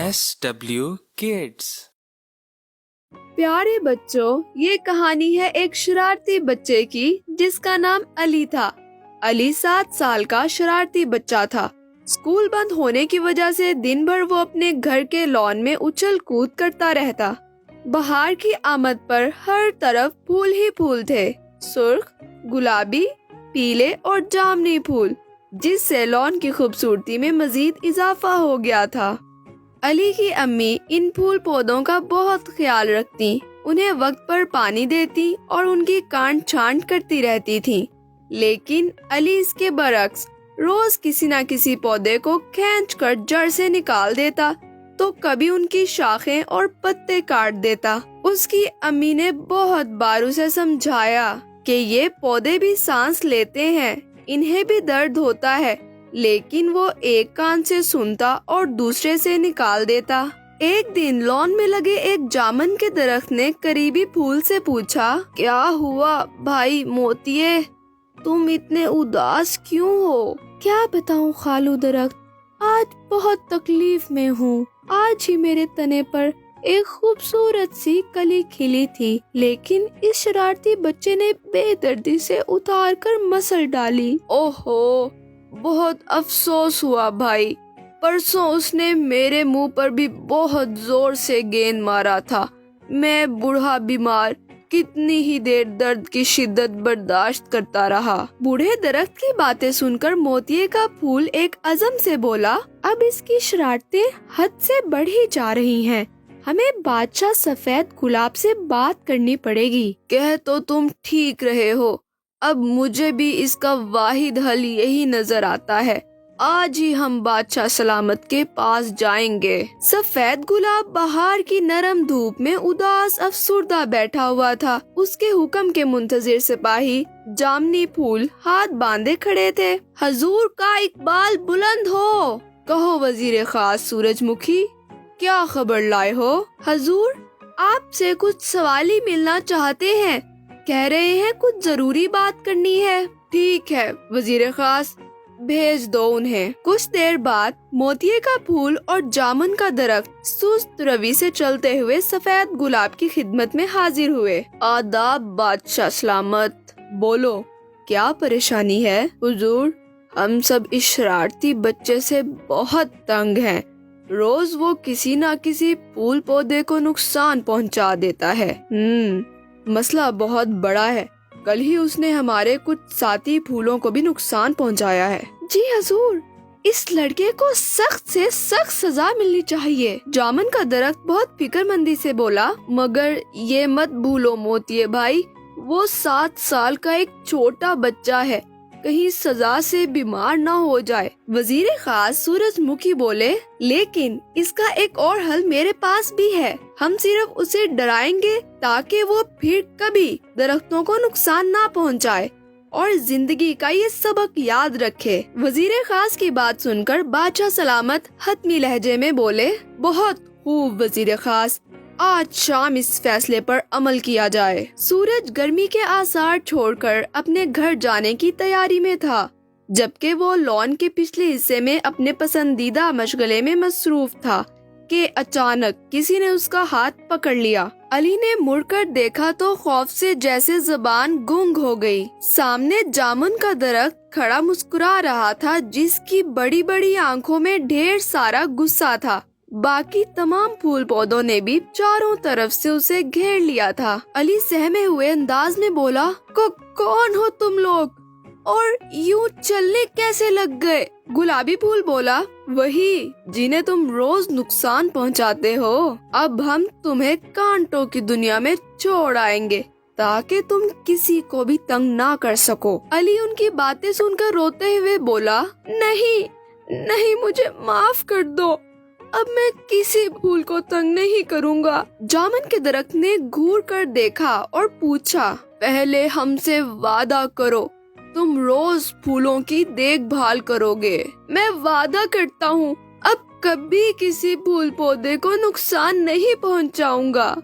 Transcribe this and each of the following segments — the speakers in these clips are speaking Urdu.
SW Kids। پیارے بچوں، یہ کہانی ہے ایک شرارتی بچے کی جس کا نام علی تھا۔ علی 7 سال کا شرارتی بچہ تھا۔ اسکول بند ہونے کی وجہ سے دن بھر وہ اپنے گھر کے لان میں اچھل کود کرتا رہتا۔ بہار کی آمد پر ہر طرف پھول ہی پھول تھے، سرخ، گلابی، پیلے اور جامنی پھول، جس سے لان کی خوبصورتی میں مزید اضافہ ہو گیا تھا۔ علی کی امی ان پھول پودوں کا بہت خیال رکھتی، انہیں وقت پر پانی دیتی اور ان کی کانٹ چھانٹ کرتی رہتی تھی۔ لیکن علی اس کے برعکس روز کسی نہ کسی پودے کو کھینچ کر جڑ سے نکال دیتا تو کبھی ان کی شاخیں اور پتے کاٹ دیتا۔ اس کی امی نے بہت بار اسے سمجھایا کہ یہ پودے بھی سانس لیتے ہیں، انہیں بھی درد ہوتا ہے، لیکن وہ ایک کان سے سنتا اور دوسرے سے نکال دیتا۔ ایک دن لان میں لگے ایک جامن کے درخت نے قریبی پھول سے پوچھا، کیا ہوا بھائی موتیے، تم اتنے اداس کیوں ہو؟ کیا بتاؤں خالو درخت، آج بہت تکلیف میں ہوں۔ آج ہی میرے تنے پر ایک خوبصورت سی کلی کھلی تھی، لیکن اس شرارتی بچے نے بے دردی سے اتار کر مسل ڈالی۔ اوہو، بہت افسوس ہوا بھائی، پرسوں اس نے میرے منہ پر بھی بہت زور سے گیند مارا تھا۔ میں بوڑھا بیمار کتنی ہی دیر درد کی شدت برداشت کرتا رہا۔ بوڑھے درخت کی باتیں سن کر موتیے کا پھول ایک عزم سے بولا، اب اس کی شرارتیں حد سے بڑھ ہی جا رہی ہیں، ہمیں بادشاہ سفید گلاب سے بات کرنی پڑے گی۔ کہہ تو تم ٹھیک رہے ہو، اب مجھے بھی اس کا واحد حل یہی نظر آتا ہے، آج ہی ہم بادشاہ سلامت کے پاس جائیں گے۔ سفید گلاب بہار کی نرم دھوپ میں اداس افسردہ بیٹھا ہوا تھا۔ اس کے حکم کے منتظر سپاہی جامنی پھول ہاتھ باندھے کھڑے تھے۔ حضور کا اقبال بلند ہو، کہو وزیر خاص سورج مکھی، کیا خبر لائے ہو؟ حضور، آپ سے کچھ سوالی ملنا چاہتے ہیں، کہہ رہے ہیں کچھ ضروری بات کرنی ہے۔ ٹھیک ہے وزیر خاص، بھیج دو انہیں۔ کچھ دیر بعد موتیے کا پھول اور جامن کا درخت سست روی سے چلتے ہوئے سفید گلاب کی خدمت میں حاضر ہوئے۔ آداب بادشاہ سلامت، بولو کیا پریشانی ہے؟ حضور، ہم سب اس شرارتی بچے سے بہت تنگ ہیں، روز وہ کسی نہ کسی پھول پودے کو نقصان پہنچا دیتا ہے۔ مسئلہ بہت بڑا ہے، کل ہی اس نے ہمارے کچھ ساتھی پھولوں کو بھی نقصان پہنچایا ہے۔ جی حضور، اس لڑکے کو سخت سے سخت سزا ملنی چاہیے۔ جامن کا درخت بہت فکر مندی سے بولا، مگر یہ مت بھولو موتیے بھائی، وہ 7 سال کا ایک چھوٹا بچہ ہے، کہیں سزا سے بیمار نہ ہو جائے۔ وزیر خاص سورج مکھی بولے، لیکن اس کا ایک اور حل میرے پاس بھی ہے، ہم صرف اسے ڈرائیں گے تاکہ وہ پھر کبھی درختوں کو نقصان نہ پہنچائے اور زندگی کا یہ سبق یاد رکھے۔ وزیر خاص کی بات سن کر بادشاہ سلامت حتمی لہجے میں بولے، بہت خوب وزیر خاص، آج شام اس فیصلے پر عمل کیا جائے۔ سورج گرمی کے آثار چھوڑ کر اپنے گھر جانے کی تیاری میں تھا، جبکہ وہ لان کے پچھلے حصے میں اپنے پسندیدہ مشغلے میں مصروف تھا کہ اچانک کسی نے اس کا ہاتھ پکڑ لیا۔ علی نے مڑ کر دیکھا تو خوف سے جیسے زبان گنگ ہو گئی۔ سامنے جامن کا درخت کھڑا مسکرا رہا تھا، جس کی بڑی بڑی آنکھوں میں ڈھیر سارا غصہ تھا۔ باقی تمام پھول پودوں نے بھی چاروں طرف سے اسے گھیر لیا تھا۔ علی سہمے ہوئے انداز میں بولا، کون ہو تم لوگ اور یوں چلنے کیسے لگ گئے؟ گلابی پھول بولا، وہی جنہیں تم روز نقصان پہنچاتے ہو، اب ہم تمہیں کانٹوں کی دنیا میں چھوڑ آئیں گے تاکہ تم کسی کو بھی تنگ نہ کر سکو۔ علی ان کی باتیں سن کر روتے ہوئے بولا، نہیں مجھے معاف کر دو، اب میں کسی پھول کو تنگ نہیں کروں گا۔ جامن کے درخت نے گھور کر دیکھا اور پوچھا، پہلے ہم سے وعدہ کرو تم روز پھولوں کی دیکھ بھال کرو گے۔ میں وعدہ کرتا ہوں اب کبھی کسی پھول پودے کو نقصان نہیں پہنچاؤں گا۔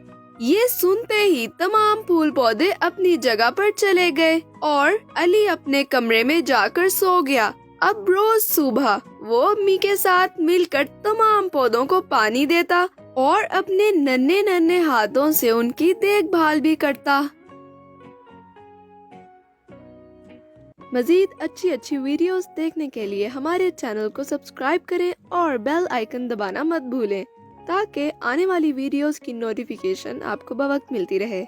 یہ سنتے ہی تمام پھول پودے اپنی جگہ پر چلے گئے اور علی اپنے کمرے میں جا کر سو گیا۔ اب روز صبح وہ امی کے ساتھ مل کر تمام پودوں کو پانی دیتا اور اپنے ننھے ننھے ہاتھوں سے ان کی دیکھ بھال بھی کرتا۔ مزید اچھی ویڈیوز دیکھنے کے لیے ہمارے چینل کو سبسکرائب کریں اور بیل آئیکن دبانا مت بھولیں تاکہ آنے والی ویڈیوز کی نوٹیفیکیشن آپ کو بوقت ملتی رہے۔